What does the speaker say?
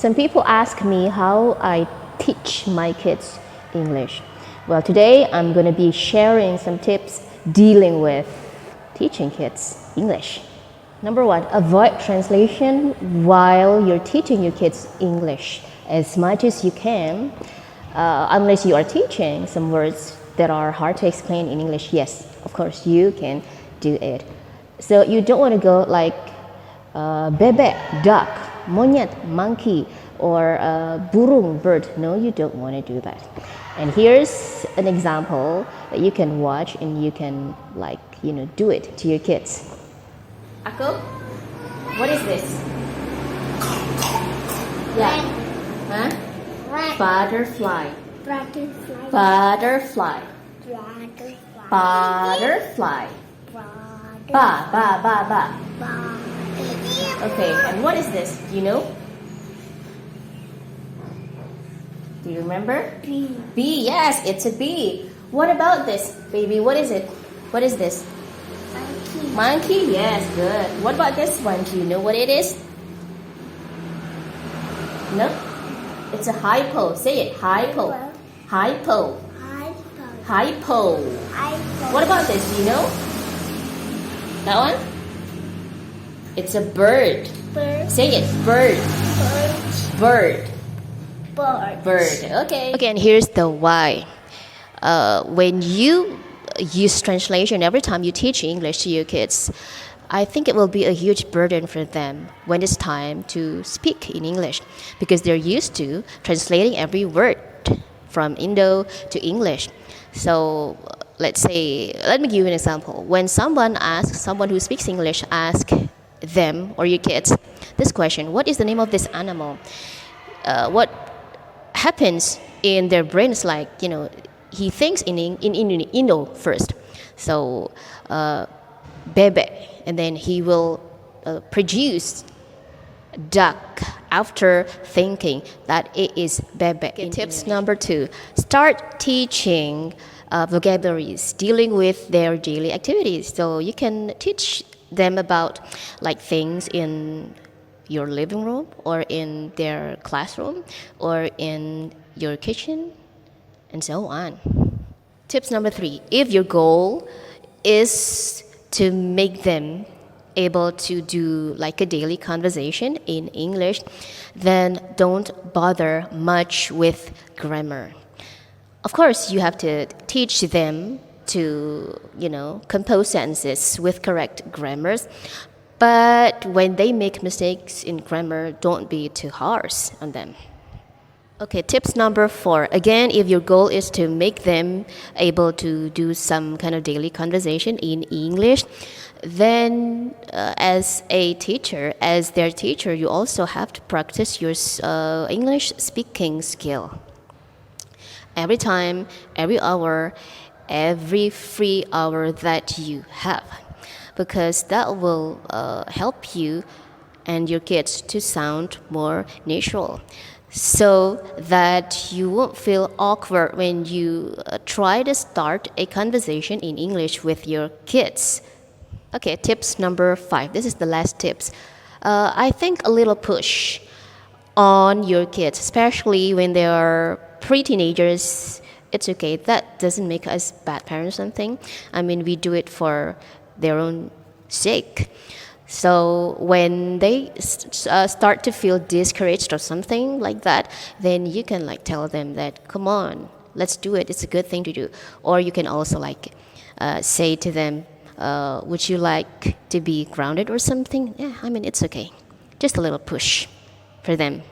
Some people ask me how I teach my kids English. Well, today I'm going to be sharing some tips dealing with teaching kids English. Number one, avoid translation while you're teaching your kids English as much as you can, unless you are teaching some words that are hard to explain in English. Yes, of course, you can do it. So you don't want to go like bebek, duck, monyet, monkey, or burung, bird. No, you don't want to do that. And here's an example that you can watch and you can do it to your kids. Ako, what is this? Yeah. Huh? Butterfly. Butterfly. Butterfly. Butterfly. Butterfly. Ba, ba, ba, ba. Okay, and what is this? Do you know? Do you remember? Bee. Bee, yes, it's a bee. What about this, baby? What is it? What is this? Monkey. Monkey, yes, good. What about this one? Do you know what it is? No? It's a hypo. Say it, hypo. Hypo. Hypo. Hypo. Hypo. What about this? Do you know? That one? It's a bird. Bird. Say it, bird. Bird. Bird. Bird. Bird. Okay. Okay, and here's the why. When you use translation every time you teach English to your kids, I think it will be a huge burden for them when it's time to speak in English, because they're used to translating every word from Indo to English. So let me give you an example. When someone who speaks English asks them or your kids this question, what is the name of this animal? What happens in their brains, he thinks in Indo first. So bebek, and then he will produce duck after thinking that it is bebek. Okay, tips number 2, start teaching vocabularies dealing with their daily activities. So you can teach them about things in your living room or in their classroom or in your kitchen and so on. Tips number 3, if your goal is to make them able to do a daily conversation in English, then don't bother much with grammar. Of course, you have to teach them to, compose sentences with correct grammars. But when they make mistakes in grammar, don't be too harsh on them. Okay, tips number 4. Again, if your goal is to make them able to do some kind of daily conversation in English, then as their teacher, you also have to practice your English speaking skill. Every time, every hour, every free hour that you have, because that will help you and your kids to sound more natural, so that you won't feel awkward when you try to start a conversation in English with your kids. Okay, tips number 5. This is the last tips. I think a little push on your kids, especially when they are pre-teenagers. It's okay. That doesn't make us bad parents or something. I mean, we do it for their own sake. So when they start to feel discouraged or something like that, then you can tell them that, come on, let's do it. It's a good thing to do. Or you can also say to them, would you like to be grounded or something? Yeah, I mean, it's okay. Just a little push for them.